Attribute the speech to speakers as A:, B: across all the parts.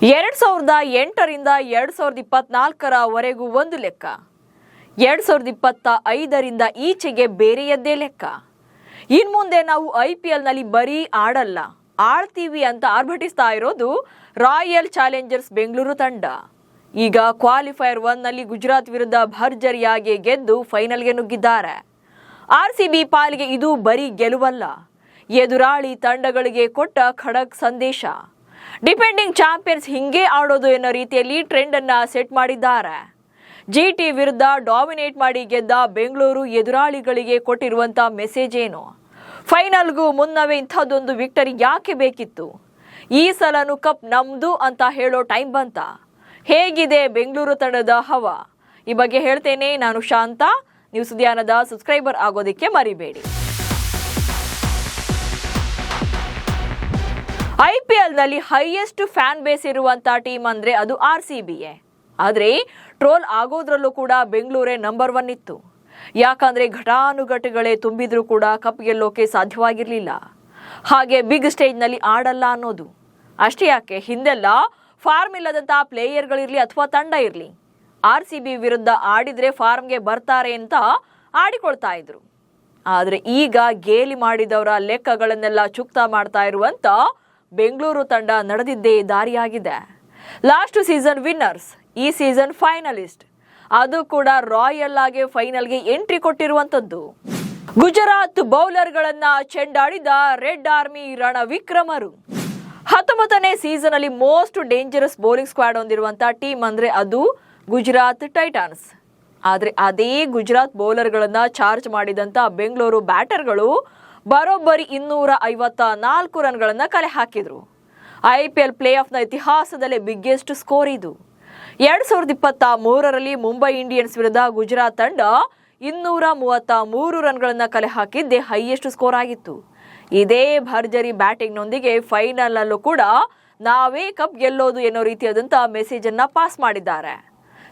A: 2008ರಿಂದ 2024ರವರೆಗೂ ಒಂದು ಲೆಕ್ಕ, 2025ರಿಂದ ಈಚೆಗೆ ಬೇರೆಯದ್ದೇ ಲೆಕ್ಕ. ಇನ್ಮುಂದೆ ನಾವು IPLನಲ್ಲಿ ಬರೀ ಆಡಲ್ಲ, ಆಡ್ತೀವಿ ಅಂತ ಆರ್ಭಟಿಸ್ತಾ ಇರೋದು ರಾಯಲ್ ಚಾಲೆಂಜರ್ಸ್ ಬೆಂಗಳೂರು ತಂಡ. ಈಗ ಕ್ವಾಲಿಫೈಯರ್ 1ನಲ್ಲಿ ಗುಜರಾತ್ ವಿರುದ್ಧ ಭರ್ಜರಿಯಾಗಿ ಗೆದ್ದು ಫೈನಲ್ಗೆ ನುಗ್ಗಿದ್ದಾರೆ. RCB ಪಾಲಿಗೆ ಇದು ಬರೀ ಗೆಲುವಲ್ಲ, ಎದುರಾಳಿ ತಂಡಗಳಿಗೆ ಕೊಟ್ಟ ಖಡಕ್ ಸಂದೇಶ. ಡಿಪೆಂಡಿಂಗ್ ಚಾಂಪಿಯನ್ಸ್ ಹಿಂಗೆ ಆಡೋದು ಎನ್ನೋ ರೀತಿಯಲ್ಲಿ ಟ್ರೆಂಡ್ ಅನ್ನ ಸೆಟ್ ಮಾಡಿದ್ದಾರೆ. GT ವಿರುದ್ಧ ಡಾಮಿನೇಟ್ ಮಾಡಿ ಗೆದ್ದ ಬೆಂಗಳೂರು ಎದುರಾಳಿಗಳಿಗೆ ಕೊಟ್ಟಿರುವಂತ ಮೆಸೇಜ್ ಏನು? ಫೈನಲ್ಗೂ ಮುನ್ನವೇ ಇಂಥದ್ದೊಂದು ವಿಕ್ಟರಿ ಯಾಕೆ ಬೇಕಿತ್ತು? ಈ ಸಲನು ಕಪ್ ನಮ್ದು ಅಂತ ಹೇಳೋ ಟೈಮ್ ಬಂತ? ಹೇಗಿದೆ ಬೆಂಗಳೂರು ತಂಡದ ಹವಾ? ಈ ಬಗ್ಗೆ ಹೇಳ್ತೇನೆ. ನಾನು ಶಾಂತ. ನೀವು ಸುದ್ದಿಯಾನದ ಸಬ್ಸ್ಕ್ರೈಬರ್ ಆಗೋದಕ್ಕೆ ಮರಿಬೇಡಿ. IPLನಲ್ಲಿ ಹೈಯೆಸ್ಟ್ ಫ್ಯಾನ್ ಬೇಸ್ ಇರುವಂತ ಟೀಮ್ ಅಂದ್ರೆ ಅದು RCBಯೇ. ಆದ್ರೆ ಟ್ರೋಲ್ ಆಗೋದ್ರಲ್ಲೂ ಕೂಡ ಬೆಂಗಳೂರೇ ನಂಬರ್ 1 ಇತ್ತು. ಯಾಕಂದ್ರೆ ಘಟಾನುಘಟಿಗಳೇ ತುಂಬಿದ್ರೂ ಕೂಡ ಕಪ್ ಗೆಲ್ಲೋಕೆ ಸಾಧ್ಯವಾಗಿರ್ಲಿಲ್ಲ. ಹಾಗೆ ಬಿಗ್ ಸ್ಟೇಜ್ ನಲ್ಲಿ ಆಡಲ್ಲ ಅನ್ನೋದು ಅಷ್ಟೇ ಯಾಕೆ, ಹಿಂದೆಲ್ಲ ಫಾರ್ಮ್ ಇಲ್ಲದಂತ ಪ್ಲೇಯರ್ಗಳಿರ್ಲಿ ಅಥವಾ ತಂಡ ಇರ್ಲಿ, RCB ವಿರುದ್ಧ ಆಡಿದ್ರೆ ಫಾರ್ಮ್ಗೆ ಬರ್ತಾರೆ ಅಂತ ಆಡಿಕೊಳ್ತಾ ಇದ್ರು. ಆದ್ರೆ ಈಗ ಗೇಲಿ ಮಾಡಿದವರ ಲೆಕ್ಕಗಳನ್ನೆಲ್ಲ ಚುಕ್ತಾ ಮಾಡ್ತಾ ಇರುವಂತ ಬೆಂಗಳೂರು ತಂಡ ನಡೆದಿದ್ದೇ ದಾರಿಯಾಗಿದೆ. ಲಾಸ್ಟ್ ಸೀಸನ್ ವಿನ್ನರ್ಸ್, ಈ ಸೀಸನ್ ಫೈನಲಿಸ್ಟ್, ಅದು ಕೂಡ ರಾಯಲ್ ಆಗಿ ಫೈನಲ್ಗೆ ಎಂಟ್ರಿ ಕೊಟ್ಟಿರುವಂತದ್ದು. ಗುಜರಾತ್ ಬೌಲರ್ಗಳನ್ನ ಚೆಂಡಾಡಿದ ರೆಡ್ ಆರ್ಮಿ ರಣವಿಕ್ರಮರು. 19ನೇ ಸೀಸನ್ ಅಲ್ಲಿ ಮೋಸ್ಟ್ ಡೇಂಜರಸ್ ಬೌಲಿಂಗ್ ಸ್ಕ್ವಾಡ್ ಹೊಂದಿರುವಂತ ಟೀಮ್ ಅಂದ್ರೆ ಅದು ಗುಜರಾತ್ ಟೈಟಾನ್ಸ್. ಆದ್ರೆ ಅದೇ ಗುಜರಾತ್ ಬೌಲರ್ಗಳನ್ನ ಚಾರ್ಜ್ ಮಾಡಿದಂತ ಬೆಂಗಳೂರು ಬ್ಯಾಟರ್ಗಳು ಬರೋಬ್ಬರಿ 254 ರನ್ಗಳನ್ನ ಕಲೆ ಹಾಕಿದ್ರು. IPL ಪ್ಲೇ ಆಫ್ನ ಇತಿಹಾಸದಲ್ಲೇ ಬಿಗ್ಗೆಸ್ಟ್ ಸ್ಕೋರ್ ಇದು. 2023ರಲ್ಲಿ ಮುಂಬೈ ಇಂಡಿಯನ್ಸ್ ವಿರುದ್ಧ ಗುಜರಾತ್ ತಂಡ 233 ರನ್ಗಳನ್ನ ಕಲೆ ಹಾಕಿದ್ದೇ ಹೈಯೆಸ್ಟ್ ಸ್ಕೋರ್ ಆಗಿತ್ತು. ಇದೇ ಭರ್ಜರಿ ಬ್ಯಾಟಿಂಗ್ನೊಂದಿಗೆ ಫೈನಲ್ ಅಲ್ಲೂ ಕೂಡ ನಾವೇ ಕಪ್ ಗೆಲ್ಲೋದು ಎನ್ನೋ ರೀತಿಯಾದಂಥ ಮೆಸೇಜ್ ಅನ್ನ ಪಾಸ್ ಮಾಡಿದ್ದಾರೆ.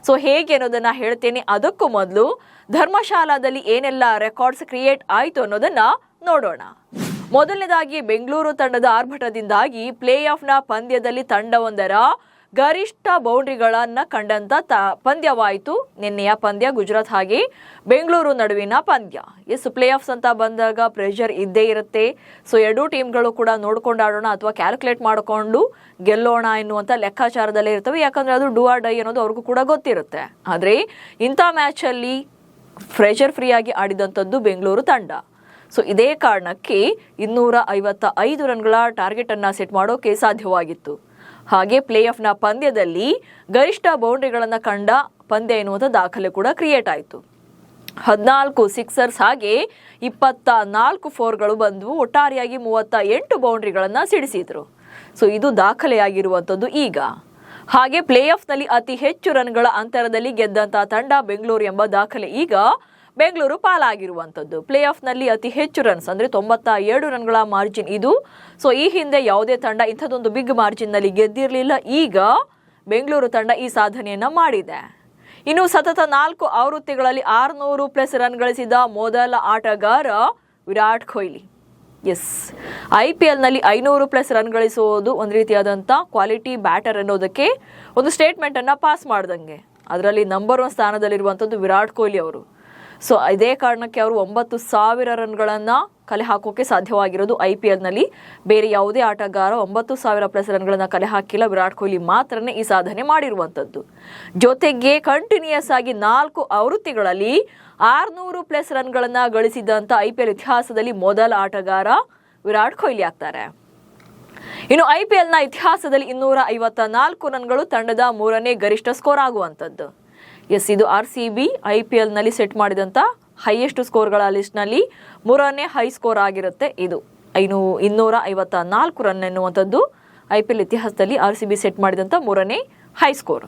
A: ಸೊ ಹೇಗೆ ಅನ್ನೋದನ್ನ ಹೇಳ್ತೇನೆ. ಅದಕ್ಕೂ ಮೊದಲು ಧರ್ಮಶಾಲಾದಲ್ಲಿ ಏನೆಲ್ಲ ರೆಕಾರ್ಡ್ಸ್ ಕ್ರಿಯೇಟ್ ಆಯಿತು ಅನ್ನೋದನ್ನ ನೋಡೋಣ. ಮೊದಲನೇದಾಗಿ ಬೆಂಗಳೂರು ತಂಡದ ಆರ್ಭಟದಿಂದಾಗಿ ಪ್ಲೇ ಆಫ್ನ ಪಂದ್ಯದಲ್ಲಿ ತಂಡವೊಂದರ ಗರಿಷ್ಠ ಬೌಂಡ್ರಿಗಳನ್ನ ಕಂಡಂತ ಪಂದ್ಯವಾಯಿತು ನಿನ್ನೆಯ ಪಂದ್ಯ, ಗುಜರಾತ್ ಹಾಗೆ ಬೆಂಗಳೂರು ನಡುವಿನ ಪಂದ್ಯ. ಪ್ಲೇ ಆಫ್ಸ್ ಅಂತ ಬಂದಾಗ ಪ್ರೆಷರ್ ಇದ್ದೇ ಇರುತ್ತೆ. ಸೊ ಎರಡೂ ಟೀಮ್ಗಳು ಕೂಡ ನೋಡ್ಕೊಂಡು ಆಡೋಣ ಅಥವಾ ಕ್ಯಾಲ್ಕುಲೇಟ್ ಮಾಡಿಕೊಂಡು ಗೆಲ್ಲೋಣ ಎನ್ನುವಂತ ಲೆಕ್ಕಾಚಾರದಲ್ಲೇ ಇರ್ತವೆ. ಯಾಕಂದ್ರೆ ಅದು ಡೂ ಆರ್ ಡೈ ಅನ್ನೋದು ಅವ್ರಿಗೂ ಕೂಡ ಗೊತ್ತಿರುತ್ತೆ. ಆದ್ರೆ ಇಂಥ ಮ್ಯಾಚ್ ಅಲ್ಲಿ ಪ್ರೆಷರ್ ಫ್ರೀ ಆಗಿ ಆಡಿದಂಥದ್ದು ಬೆಂಗಳೂರು ತಂಡ. ಸೊ ಇದೇ ಕಾರಣಕ್ಕೆ 255 ರನ್ಗಳ ಟಾರ್ಗೆಟ್ ಅನ್ನ ಸೆಟ್ ಮಾಡೋಕೆ ಸಾಧ್ಯವಾಗಿತ್ತು. ಹಾಗೆ ಪ್ಲೇ ಆಫ್ನ ಪಂದ್ಯದಲ್ಲಿ ಗರಿಷ್ಠ ಬೌಂಡ್ರಿಗಳನ್ನು ಕಂಡ ಪಂದ್ಯ ಎನ್ನುವಂಥ ದಾಖಲೆ ಕೂಡ ಕ್ರಿಯೇಟ್ ಆಯಿತು. 14 ಸಿಕ್ಸರ್ಸ್ ಹಾಗೆ 24 ಫೋರ್ಗಳು ಬಂದವು. ಒಟ್ಟಾರೆಯಾಗಿ 38 ಬೌಂಡ್ರಿಗಳನ್ನು ಸಿಡಿಸಿದ್ರು. ಸೊ ಇದು ದಾಖಲೆಯಾಗಿರುವಂಥದ್ದು ಈಗ. ಹಾಗೆ ಪ್ಲೇ ಆಫ್ನಲ್ಲಿ ಅತಿ ಹೆಚ್ಚು ರನ್ಗಳ ಅಂತರದಲ್ಲಿ ಗೆದ್ದಂತಹ ತಂಡ ಬೆಂಗಳೂರು ಎಂಬ ದಾಖಲೆ ಈಗ ಬೆಂಗಳೂರು ಪಾಲಾಗಿರುವಂಥದ್ದು. ಪ್ಲೇ ಆಫ್ನಲ್ಲಿ ಅತಿ ಹೆಚ್ಚು ರನ್ಸ್ ಅಂದರೆ 97 ರನ್ಗಳ ಮಾರ್ಜಿನ್ ಇದು. ಸೊ ಈ ಹಿಂದೆ ಯಾವುದೇ ತಂಡ ಇಂಥದ್ದೊಂದು ಬಿಗ್ ಮಾರ್ಜಿನ್ನಲ್ಲಿ ಗೆದ್ದಿರಲಿಲ್ಲ. ಈಗ ಬೆಂಗಳೂರು ತಂಡ ಈ ಸಾಧನೆಯನ್ನು ಮಾಡಿದೆ. ಇನ್ನು ಸತತ 4 ಆವೃತ್ತಿಗಳಲ್ಲಿ 600+ ರನ್ ಗಳಿಸಿದ ಮೊದಲ ಆಟಗಾರ ವಿರಾಟ್ ಕೊಹ್ಲಿ. IPLನಲ್ಲಿ 500+ ರನ್ ಗಳಿಸುವುದು ಒಂದು ರೀತಿಯಾದಂಥ ಕ್ವಾಲಿಟಿ ಬ್ಯಾಟರ್ ಅನ್ನೋದಕ್ಕೆ ಒಂದು ಸ್ಟೇಟ್ಮೆಂಟ್ ಅನ್ನ ಪಾಸ್ ಮಾಡ್ದಂಗೆ. ಅದರಲ್ಲಿ ನಂಬರ್ 1 ಸ್ಥಾನದಲ್ಲಿರುವಂಥದ್ದು ವಿರಾಟ್ ಕೊಹ್ಲಿ ಅವರು. ಸೊ ಇದೇ ಕಾರಣಕ್ಕೆ ಅವರು 9,000 ರನ್ಗಳನ್ನು ಕಲೆ ಹಾಕೋಕೆ ಸಾಧ್ಯವಾಗಿರೋದು. IPLನಲ್ಲಿ ಬೇರೆ ಯಾವುದೇ ಆಟಗಾರ 9,000+ ರನ್ಗಳನ್ನು ಕಲೆ ಹಾಕಿಲ್ಲ. ವಿರಾಟ್ ಕೊಹ್ಲಿ ಮಾತ್ರನೇ ಈ ಸಾಧನೆ ಮಾಡಿರುವಂಥದ್ದು. ಜೊತೆಗೆ ಕಂಟಿನ್ಯೂಯಸ್ ಆಗಿ 4 ಆವೃತ್ತಿಗಳಲ್ಲಿ 600+ ರನ್ಗಳನ್ನು ಗಳಿಸಿದಂಥ IPL ಇತಿಹಾಸದಲ್ಲಿ ಮೊದಲ ಆಟಗಾರ ವಿರಾಟ್ ಕೊಹ್ಲಿ ಆಗ್ತಾರೆ. ಇನ್ನು IPLನ ಇತಿಹಾಸದಲ್ಲಿ 254 ರನ್ಗಳು ತಂಡದ 3ನೇ ಗರಿಷ್ಠ ಸ್ಕೋರ್ ಆಗುವಂಥದ್ದು. ಇದು RCB IPLನಲ್ಲಿ ಸೆಟ್ ಮಾಡಿದಂಥ ಹೈಯೆಸ್ಟ್ ಸ್ಕೋರ್ಗಳ ಲಿಸ್ಟ್ನಲ್ಲಿ 3ನೇ ಹೈ ಸ್ಕೋರ್ ಆಗಿರುತ್ತೆ. ಇದು 254 ರನ್ ಎನ್ನುವಂಥದ್ದು IPL ಇತಿಹಾಸದಲ್ಲಿ RCB ಸೆಟ್ ಮಾಡಿದಂಥ 3ನೇ ಹೈ ಸ್ಕೋರ್.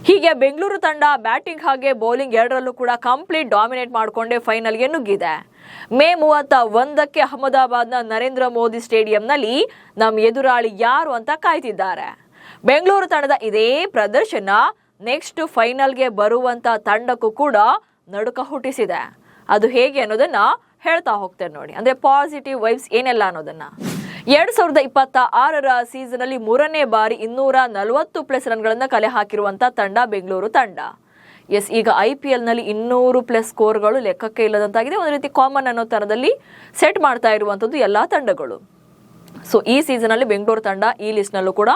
A: ಹೀಗೆ ಬೆಂಗಳೂರು ತಂಡ ಬ್ಯಾಟಿಂಗ್ ಹಾಗೆ ಬೌಲಿಂಗ್ ಎರಡರಲ್ಲೂ ಕೂಡ ಕಂಪ್ಲೀಟ್ ಡಾಮಿನೇಟ್ ಮಾಡಿಕೊಂಡೇ ಫೈನಲ್ಗೆ ನುಗ್ಗಿದೆ. ಮೇ 31ಕ್ಕೆ ಅಹಮದಾಬಾದ್ನ ನರೇಂದ್ರ ಮೋದಿ ಸ್ಟೇಡಿಯಂನಲ್ಲಿ ನಮ್ಮ ಎದುರಾಳಿ ಯಾರು ಅಂತ ಕಾಯ್ತಿದ್ದಾರೆ. ಬೆಂಗಳೂರು ತಂಡದ ಇದೇ ಪ್ರದರ್ಶನ ನೆಕ್ಸ್ಟ್ ಫೈನಲ್ಗೆ ಬರುವಂತ ತಂಡಕ್ಕೂ ಕೂಡ ನಡುಕ ಹುಟ್ಟಿಸಿದೆ. ಅದು ಹೇಗೆ ಅನ್ನೋದನ್ನ ಹೇಳ್ತಾ ಹೋಗ್ತೇನೆ ನೋಡಿ. ಅಂದ್ರೆ ಪಾಸಿಟಿವ್ ವೈಬ್ಸ್ ಏನೆಲ್ಲ ಅನ್ನೋದನ್ನ 2026ರ ಸೀಸನ್ ಅಲ್ಲಿ 3ನೇ ಬಾರಿ 240+ ರನ್ಗಳನ್ನ ಕಲೆ ಹಾಕಿರುವಂತ ತಂಡ ಬೆಂಗಳೂರು ತಂಡ. ಎಸ್, ಈಗ IPL ನಲ್ಲಿ 200+ ಸ್ಕೋರ್ಗಳು ಲೆಕ್ಕಕ್ಕೆ ಇಲ್ಲದಂತಾಗಿದೆ. ಒಂದು ರೀತಿ ಕಾಮನ್ ಅನ್ನೋ ತರದಲ್ಲಿ ಸೆಟ್ ಮಾಡ್ತಾ ಇರುವಂತದ್ದು ಎಲ್ಲಾ ತಂಡಗಳು. ಸೊ ಈ ಸೀಸನ್ ಅಲ್ಲಿ ಬೆಂಗಳೂರು ತಂಡ ಈ ಲಿಸ್ಟ್ ನಲ್ಲೂ ಕೂಡ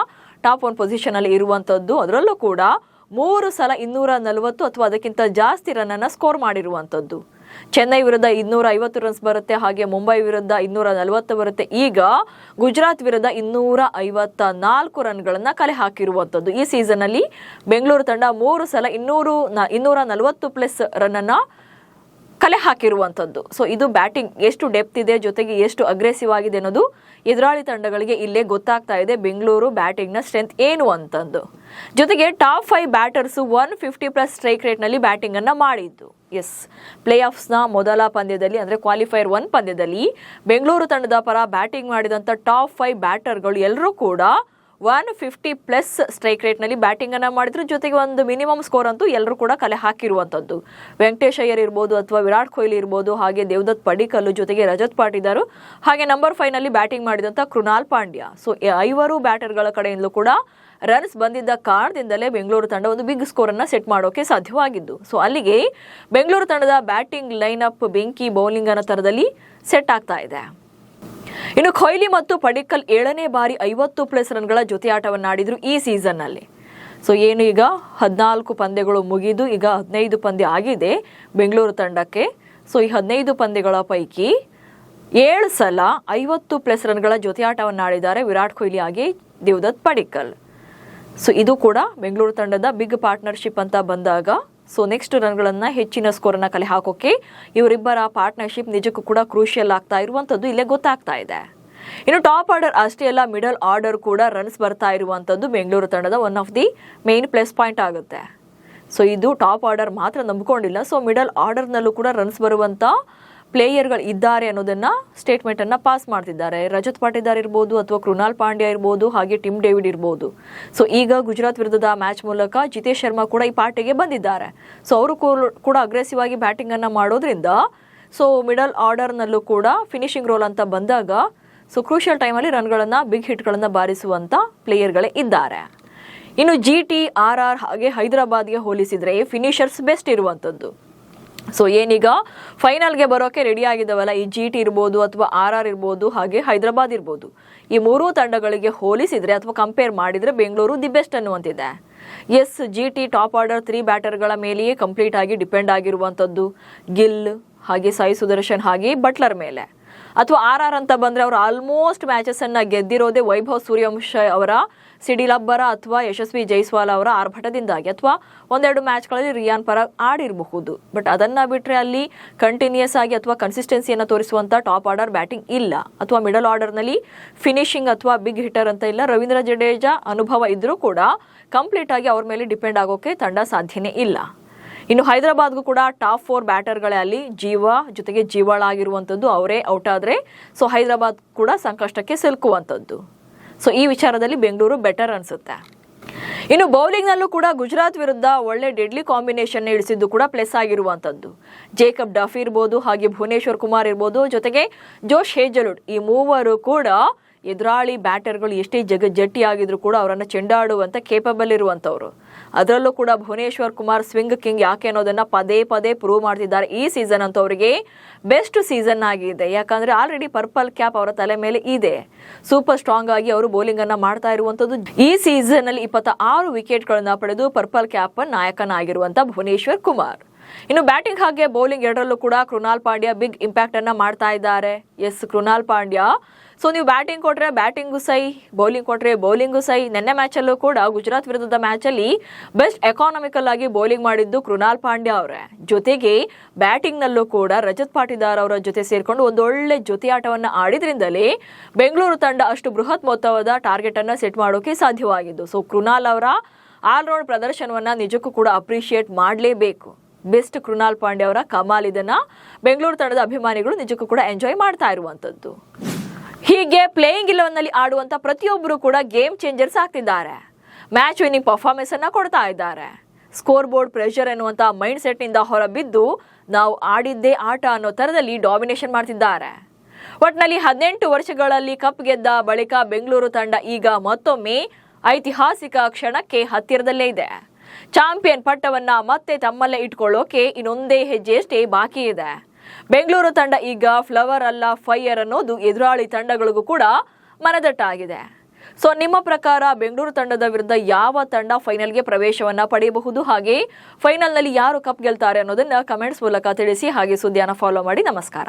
A: ಟಾಪ್ 1 ಪೊಸಿಷನ್ ಅಲ್ಲಿ ಇರುವಂತದ್ದು. ಅದರಲ್ಲೂ ಕೂಡ 3 ಸಲ 240 ಅಥವಾ ಅದಕ್ಕಿಂತ ಜಾಸ್ತಿ ರನ್ ಅನ್ನ ಸ್ಕೋರ್ ಮಾಡಿರುವಂತದ್ದು. ಚೆನ್ನೈ ವಿರುದ್ಧ 250 ರನ್ಸ್ ಬರುತ್ತೆ, ಹಾಗೆ ಮುಂಬೈ ವಿರುದ್ಧ 240 ಬರುತ್ತೆ. ಈಗ ಗುಜರಾತ್ ವಿರುದ್ಧ 254 ರನ್ಗಳನ್ನ ಕಲೆ ಹಾಕಿರುವಂತದ್ದು. ಈ ಸೀಸನ್ ಅಲ್ಲಿ ಬೆಂಗಳೂರು ತಂಡ 3 ಸಲ 240+ ರನ್ ಅನ್ನ ಕಲೆ ಹಾಕಿರುವಂತದ್ದು. ಸೊ ಇದು ಬ್ಯಾಟಿಂಗ್ ಎಷ್ಟು ಡೆಪ್ತ್ ಇದೆ, ಜೊತೆಗೆ ಎಷ್ಟು ಅಗ್ರೆಸಿವ್ ಆಗಿದೆ ಅನ್ನೋದು ಎದುರಾಳಿ ತಂಡಗಳಿಗೆ ಇಲ್ಲೇ ಗೊತ್ತಾಗ್ತಾ ಇದೆ ಬೆಂಗಳೂರು ಬ್ಯಾಟಿಂಗ್ ನ ಸ್ಟ್ರೆಂತ್ ಏನು ಅಂತಂದು. ಜೊತೆಗೆ ಟಾಪ್ 5 ಬ್ಯಾಟರ್ಸ್ 150+ ಸ್ಟ್ರೈಕ್ ರೇಟ್ ನಲ್ಲಿ ಬ್ಯಾಟಿಂಗ್ ಅನ್ನ ಮಾಡಿದ್ದು. ಎಸ್, ಪ್ಲೇ ಆಫ್ಸ್ ನ ಮೊದಲ ಪಂದ್ಯದಲ್ಲಿ ಅಂದ್ರೆ ಕ್ವಾಲಿಫೈಯರ್ 1 ಪಂದ್ಯದಲ್ಲಿ ಬೆಂಗಳೂರು ತಂಡದ ಪರ ಬ್ಯಾಟಿಂಗ್ ಮಾಡಿದಂತ ಟಾಪ್ 5 ಬ್ಯಾಟರ್ಗಳು ಎಲ್ಲರೂ ಕೂಡ 150+ ಸ್ಟ್ರೈಕ್ ರೇಟ್ ನಲ್ಲಿ ಬ್ಯಾಟಿಂಗ್ ಅನ್ನ ಮಾಡಿದ್ರು. ಜೊತೆಗೆ ಒಂದು ಮಿನಿಮಮ್ ಸ್ಕೋರ್ ಅಂತೂ ಎಲ್ಲರೂ ಕೂಡ ಕಲೆ ಹಾಕಿರುವಂತದ್ದು. ವೆಂಕಟೇಶ್ ಅಯ್ಯರ್ ಇರ್ಬೋದು, ಅಥವಾ ವಿರಾಟ್ ಕೊಹ್ಲಿ ಇರ್ಬೋದು, ಹಾಗೆ ದೇವದತ್ ಪಡಿಕ್ಕಲ್, ಜೊತೆಗೆ ರಜತ್ ಪಾಟಿದಾರ್, ಹಾಗೆ ನಂಬರ್ 5 ನಲ್ಲಿ ಬ್ಯಾಟಿಂಗ್ ಮಾಡಿದಂತ ಕೃಣಾಲ್ ಪಾಂಡ್ಯ. ಸೊ 5 ಬ್ಯಾಟರ್ಗಳ ಕಡೆಯಿಂದಲೂ ಕೂಡ ರನ್ಸ್ ಬಂದಿದ್ದ ಕಾರಣದಿಂದಲೇ ಬೆಂಗಳೂರು ತಂಡ ಒಂದು ಬಿಗ್ ಸ್ಕೋರ್ ಅನ್ನ ಸೆಟ್ ಮಾಡೋಕೆ ಸಾಧ್ಯವಾಗಿದ್ದು. ಸೊ ಅಲ್ಲಿಗೆ ಬೆಂಗಳೂರು ತಂಡದ ಬ್ಯಾಟಿಂಗ್ ಲೈನ್ ಅಪ್ ಬೆಂಕಿ ಬೌಲಿಂಗ್ ಅನ್ನೋ ತರದಲ್ಲಿ ಸೆಟ್ ಆಗ್ತಾ ಇದೆ. ಇನ್ನು ಕೊಹ್ಲಿ ಮತ್ತು ಪಡಿಕ್ಕಲ್ 7ನೇ ಬಾರಿ 50+ ರನ್ಗಳ ಜೊತೆ ಆಟವನ್ನಾಡಿದ್ರು ಈ ಸೀಸನ್ ನಲ್ಲಿ. ಸೊ ಏನು ಈಗ 14 ಪಂದ್ಯಗಳು ಮುಗಿದು ಈಗ 15 ಪಂದ್ಯ ಆಗಿದೆ ಬೆಂಗಳೂರು ತಂಡಕ್ಕೆ. ಸೊ ಈ 15 ಪಂದ್ಯಗಳ ಪೈಕಿ 7 ಸಲ 50+ ರನ್ಗಳ ಜೊತೆ ಆಟವನ್ನಾಡಿದ್ದಾರೆ ವಿರಾಟ್ ಕೊಹ್ಲಿ ಹಾಗೆ ದೇವದತ್ ಪಡಿಕ್ಕಲ್. ಸೊ ಇದು ಕೂಡ ಬೆಂಗಳೂರು ತಂಡದ ಬಿಗ್ ಪಾರ್ಟ್ನರ್ಶಿಪ್ ಅಂತ ಬಂದಾಗ ಸೊ ನೆಕ್ಸ್ಟ್ ರನ್ಗಳನ್ನ ಹೆಚ್ಚಿನ ಸ್ಕೋರ್ ಅನ್ನ ಕಲೆ ಹಾಕೋಕೆ ಇವರಿಬ್ಬರ ಪಾರ್ಟ್ನರ್ಶಿಪ್ ನಿಜಕ್ಕೂ ಕೂಡ ಕ್ರೂಷಿಯಲ್ ಆಗ್ತಾ ಇರುವಂತದ್ದು ಇಲ್ಲೇ ಗೊತ್ತಾಗ್ತಾ ಇದೆ. ಇನ್ನು ಟಾಪ್ ಆರ್ಡರ್ ಅಷ್ಟೇ ಅಲ್ಲ, ಮಿಡಲ್ ಆರ್ಡರ್ ಕೂಡ ರನ್ಸ್ ಬರ್ತಾ ಇರುವಂತದ್ದು ಬೆಂಗಳೂರು ತಂಡದ one of the main plus point ಆಗುತ್ತೆ. ಸೊ ಇದು ಟಾಪ್ ಆರ್ಡರ್ ಮಾತ್ರ ನಂಬಿಕೊಂಡಿಲ್ಲ, ಸೊ ಮಿಡಲ್ ಆರ್ಡರ್ ನಲ್ಲೂ ಕೂಡ ರನ್ಸ್ ಬರುವಂತ ಪ್ಲೇಯರ್ಗಳು ಇದ್ದಾರೆ ಅನ್ನೋದನ್ನ ಸ್ಟೇಟ್ಮೆಂಟ್ ಅನ್ನ ಪಾಸ್ ಮಾಡ್ತಿದ್ದಾರೆ. ರಜತ್ ಪಾಟಿದಾರ್ ಇರ್ಬೋದು, ಅಥವಾ ಕೃಣಾಲ್ ಪಾಂಡ್ಯ ಇರ್ಬೋದು, ಹಾಗೆ ಟಿಮ್ ಡೇವಿಡ್ ಇರ್ಬೋದು. ಸೊ ಈಗ ಗುಜರಾತ್ ವಿರುದ್ಧದ ಮ್ಯಾಚ್ ಮೂಲಕ ಜಿತೇಶ್ ಶರ್ಮಾ ಕೂಡ ಈ ಪಾರ್ಟಿಗೆ ಬಂದಿದ್ದಾರೆ. ಸೊ ಅವರು ಕೂಡ ಅಗ್ರೆಸಿವ್ ಆಗಿ ಬ್ಯಾಟಿಂಗ್ ಅನ್ನ ಮಾಡೋದ್ರಿಂದ ಸೊ ಮಿಡಲ್ ಆರ್ಡರ್ ನಲ್ಲೂ ಕೂಡ ಫಿನಿಶಿಂಗ್ ರೋಲ್ ಅಂತ ಬಂದಾಗ ಸೊ ಕ್ರೂಷಿಯಲ್ ಟೈಮಲ್ಲಿ ರನ್ಗಳನ್ನ ಬಿಗ್ ಹಿಟ್ಗಳನ್ನ ಬಾರಿಸುವಂತ ಪ್ಲೇಯರ್ಗಳೇ ಇದ್ದಾರೆ. ಇನ್ನು GT, RR ಹಾಗೆ ಹೈದರಾಬಾದ್ಗೆ ಹೋಲಿಸಿದ್ರೆ ಫಿನಿಷರ್ಸ್ ಬೆಸ್ಟ್ ಇರುವಂತದ್ದು. ಸೊ ಏನೀಗ ಫೈನಲ್ಗೆ ಬರೋಕೆ ರೆಡಿ ಆಗಿದ್ದಾವಲ್ಲ, ಈ GT ಇರ್ಬೋದು, ಅಥವಾ RR ಇರ್ಬೋದು, ಹಾಗೆ ಹೈದರಾಬಾದ್ ಇರ್ಬೋದು, ಈ 3 ತಂಡಗಳಿಗೆ ಹೋಲಿಸಿದ್ರೆ ಅಥವಾ ಕಂಪೇರ್ ಮಾಡಿದ್ರೆ ಬೆಂಗಳೂರು ದಿ ಬೆಸ್ಟ್ ಅನ್ನುವಂತಿದೆ. ಎಸ್, GT ಟಾಪ್ ಆರ್ಡರ್ 3 ಬ್ಯಾಟರ್ಗಳ ಮೇಲೆಯೇ ಕಂಪ್ಲೀಟ್ ಆಗಿ ಡಿಪೆಂಡ್ ಆಗಿರುವಂತದ್ದು. ಗಿಲ್ ಹಾಗೆ ಸಾಯಿ ಸುದರ್ಶನ್ ಹಾಗೆ ಬಟ್ಲರ್ ಮೇಲೆ. ಅಥವಾ RR ಅಂತ ಬಂದ್ರೆ ಅವರು ಆಲ್ಮೋಸ್ಟ್ ಮ್ಯಾಚಸ್ ಅನ್ನ ಗೆದ್ದಿರೋದೇ ವೈಭವ್ ಸೂರ್ಯವಂಶಿ ಅವರ ಸಿಡಿಲ್ ಅಬ್ಬರ ಅಥವಾ ಯಶಸ್ವಿ ಜೈಸ್ವಾಲ್ ಅವರ ಆರ್ಭಟದಿಂದಾಗಿ, ಅಥವಾ ಒಂದೆರಡು ಮ್ಯಾಚ್ಗಳಲ್ಲಿ ರಿಯಾನ್ ಪರಾಗ್ ಆಡಿರಬಹುದು. ಬಟ್ ಅದನ್ನ ಬಿಟ್ರೆ ಅಲ್ಲಿ ಕಂಟಿನ್ಯೂಸ್ ಆಗಿ ಅಥವಾ ಕನ್ಸಿಸ್ಟೆನ್ಸಿಯನ್ನು ತೋರಿಸುವಂತ ಟಾಪ್ ಆರ್ಡರ್ ಬ್ಯಾಟಿಂಗ್ ಇಲ್ಲ, ಅಥವಾ ಮಿಡಲ್ ಆರ್ಡರ್ ನಲ್ಲಿ ಫಿನಿಶಿಂಗ್ ಅಥವಾ ಬಿಗ್ ಹಿಟರ್ ಅಂತ ಇಲ್ಲ. ರವೀಂದ್ರ ಜಡೇಜಾ ಅನುಭವ ಇದ್ರೂ ಕೂಡ ಕಂಪ್ಲೀಟ್ ಆಗಿ ಅವ್ರ ಮೇಲೆ ಡಿಪೆಂಡ್ ಆಗೋಕೆ ತಂಡ ಸಾಧ್ಯನೇ ಇಲ್ಲ. ಇನ್ನು ಹೈದರಾಬಾದ್ಗೂ ಕೂಡ ಟಾಪ್ 4 ಬ್ಯಾಟರ್ಗಳೇ ಅಲ್ಲಿ ಜೊತೆಗೆ ಜೀವಾಳ ಆಗಿರುವಂತದ್ದು. ಅವರೇ ಔಟ್ ಆದ್ರೆ ಸೊ ಹೈದರಾಬಾದ್ ಕೂಡ ಸಂಕಷ್ಟಕ್ಕೆ ಸಿಲುಕುವಂತದ್ದು. ಸೊ ಈ ವಿಚಾರದಲ್ಲಿ ಬೆಂಗಳೂರು ಬೆಟರ್ ಅನ್ಸುತ್ತೆ. ಇನ್ನು ಬೌಲಿಂಗ್ ನಲ್ಲೂ ಕೂಡ ಗುಜರಾತ್ ವಿರುದ್ಧ ಒಳ್ಳೆ ಡೆಡ್ಲಿ ಕಾಂಬಿನೇಷನ್ ಇಳಿಸಿದ್ದು ಕೂಡ ಪ್ಲಸ್ ಆಗಿರುವಂತದ್ದು. ಜೇಕಬ್ ಡಫ್ ಇರ್ಬೋದು, ಹಾಗೆ ಭುವನೇಶ್ವರ್ ಕುಮಾರ್ ಇರ್ಬೋದು, ಜೊತೆಗೆ ಜೋಶ್ ಹೇಜಲ್ವುಡ್, ಈ ಮೂವರು ಕೂಡ ಎದುರಾಳಿ ಬ್ಯಾಟರ್ಗಳು ಎಷ್ಟೇ ಜಟ್ಟಿ ಆಗಿದ್ರು ಕೂಡ ಅವರನ್ನ ಚೆಂಡಾಡುವಂತ ಕೇಪಬಲ್ ಇರುವಂತವ್ರು. ಅದರಲ್ಲೂ ಕೂಡ ಭುವನೇಶ್ವರ್ ಕುಮಾರ್ ಸ್ವಿಂಗ್ ಕಿಂಗ್ ಯಾಕೆ ಅನ್ನೋದನ್ನ ಪದೇ ಪದೇ ಪ್ರೂವ್ ಮಾಡ್ತಿದ್ದಾರೆ. ಈ ಸೀಸನ್ ಅಂತೂ ಅವರಿಗೆ ಬೆಸ್ಟ್ ಸೀಸನ್ ಆಗಿದೆ, ಯಾಕಂದ್ರೆ ಆಲ್ರೆಡಿ ಪರ್ಪಲ್ ಕ್ಯಾಪ್ ಅವರ ತಲೆ ಮೇಲೆ ಇದೆ. ಸೂಪರ್ ಸ್ಟ್ರಾಂಗ್ ಆಗಿ ಅವರು ಬೌಲಿಂಗ್ ಅನ್ನ ಮಾಡ್ತಾ ಇರುವಂತದ್ದು. ಈ ಸೀಸನ್ ಅಲ್ಲಿ 26 ವಿಕೆಟ್ ಗಳನ್ನ ಪಡೆದು ಪರ್ಪಲ್ ಕ್ಯಾಪ್ ನಾಯಕನಾಗಿರುವಂತ ಭುವನೇಶ್ವರ್ ಕುಮಾರ್. ಇನ್ನು ಬ್ಯಾಟಿಂಗ್ ಹಾಗೆ ಬೌಲಿಂಗ್ ಎರಡರಲ್ಲೂ ಕೂಡ ಕೃಣಾಲ್ ಪಾಂಡ್ಯ ಬಿಗ್ ಇಂಪ್ಯಾಕ್ಟ್ ಅನ್ನ ಮಾಡ್ತಾ ಇದ್ದಾರೆ. ಎಸ್, ಕೃಣಾಲ್ ಪಾಂಡ್ಯ ಸೊ ನೀವು ಬ್ಯಾಟಿಂಗ್ ಕೊಟ್ರೆ ಬ್ಯಾಟಿಂಗು ಸೈ, ಬೌಲಿಂಗ್ ಕೊಟ್ರೆ ಬೌಲಿಂಗು ಸೈ. ನೆನ್ನೆ ಮ್ಯಾಚ್ ಅಲ್ಲೂ ಕೂಡ ಗುಜರಾತ್ ವಿರುದ್ಧದ ಮ್ಯಾಚ್ ಅಲ್ಲಿ ಬೆಸ್ಟ್ ಎಕಾನಮಿಕಲ್ ಆಗಿ ಬೌಲಿಂಗ್ ಮಾಡಿದ್ದು ಕೃಣಾಲ್ ಪಾಂಡ್ಯ ಅವರೇ. ಜೊತೆಗೆ ಬ್ಯಾಟಿಂಗ್ ನಲ್ಲೂ ಕೂಡ ರಜತ್ ಪಾಟಿದಾರ್ ಅವರ ಜೊತೆ ಸೇರ್ಕೊಂಡು ಒಂದೊಳ್ಳೆ ಜೊತೆ ಆಟವನ್ನ ಆಡಿದ್ರಿಂದಲೇ ಬೆಂಗಳೂರು ತಂಡ ಅಷ್ಟು ಬೃಹತ್ ಮೊತ್ತವಾದ ಟಾರ್ಗೆಟ್ ಅನ್ನ ಸೆಟ್ ಮಾಡೋಕೆ ಸಾಧ್ಯವಾಗಿದ್ದು. ಸೊ ಕೃಣಾಲ್ ಅವರ ಆಲ್ರೌಂಡ್ ಪ್ರದರ್ಶನವನ್ನ ನಿಜಕ್ಕೂ ಕೂಡ ಅಪ್ರಿಶಿಯೇಟ್ ಮಾಡಲೇಬೇಕು. ಬೆಸ್ಟ್ ಕೃಣಾಲ್ ಪಾಂಡ್ಯ ಅವರ ಕಮಾಲ್, ಇದನ್ನ ಬೆಂಗಳೂರು ತಂಡದ ಅಭಿಮಾನಿಗಳು ನಿಜಕ್ಕೂ ಕೂಡ ಎಂಜಾಯ್ ಮಾಡ್ತಾ ಇರುವಂತದ್ದು. ಹೀಗೆ ಪ್ಲೇಯಿಂಗ್ 11ನಲ್ಲಿ ಆಡುವಂತ ಪ್ರತಿಯೊಬ್ಬರು ಕೂಡ ಗೇಮ್ ಚೇಂಜರ್ಸ್ ಆಗ್ತಿದ್ದಾರೆ. ಮ್ಯಾಚ್ ವಿನ್ನಿಂಗ್ ಪರ್ಫಾರ್ಮೆನ್ಸ್ ಅನ್ನ ಕೊಡ್ತಾ ಇದ್ದಾರೆ. ಸ್ಕೋರ್ ಬೋರ್ಡ್ ಪ್ರೆಷರ್ ಎನ್ನುವಂತ ಮೈಂಡ್ ಸೆಟ್ ನಿಂದ ಹೊರಬಿದ್ದು ನಾವು ಆಡಿದ್ದೇ ಆಟ ಅನ್ನೋ ತರದಲ್ಲಿ ಡಾಮಿನೇಷನ್ ಮಾಡ್ತಿದ್ದಾರೆ. ಒಟ್ನಲ್ಲಿ 18 ವರ್ಷಗಳಲ್ಲಿ ಕಪ್ ಗೆದ್ದ ಬಳಿಕ ಬೆಂಗಳೂರು ತಂಡ ಈಗ ಮತ್ತೊಮ್ಮೆ ಐತಿಹಾಸಿಕ ಕ್ಷಣಕ್ಕೆ ಹತ್ತಿರದಲ್ಲೇ ಇದೆ. ಚಾಂಪಿಯನ್ ಪಟ್ಟವನ್ನ ಮತ್ತೆ ತಮ್ಮಲ್ಲೇ ಇಟ್ಕೊಳ್ಳೋಕೆ ಇನ್ನೊಂದೇ ಹೆಜ್ಜೆಯಷ್ಟೇ ಬಾಕಿ ಇದೆ. ಬೆಂಗಳೂರು ತಂಡ ಈಗ ಫ್ಲವರ್ ಅಲ್ಲ ಫೈರ್ ಅನ್ನೋದು ಎದುರಾಳಿ ತಂಡಗಳಿಗೂ ಕೂಡ ಮನದಟ್ಟಾಗಿದೆ. ಸೊ ನಿಮ್ಮ ಪ್ರಕಾರ ಬೆಂಗಳೂರು ತಂಡದ ವಿರುದ್ಧ ಯಾವ ತಂಡ ಫೈನಲ್ಗೆ ಪ್ರವೇಶವನ್ನ ಪಡೆಯಬಹುದು, ಹಾಗೆ ಫೈನಲ್ನಲ್ಲಿ ಯಾರು ಕಪ್ ಗೆಲ್ತಾರೆ ಅನ್ನೋದನ್ನ ಕಮೆಂಟ್ಸ್ ಮೂಲಕ ತಿಳಿಸಿ. ಹಾಗೆ ಸುದ್ದಿಯನ್ನು ಫಾಲೋ ಮಾಡಿ. ನಮಸ್ಕಾರ.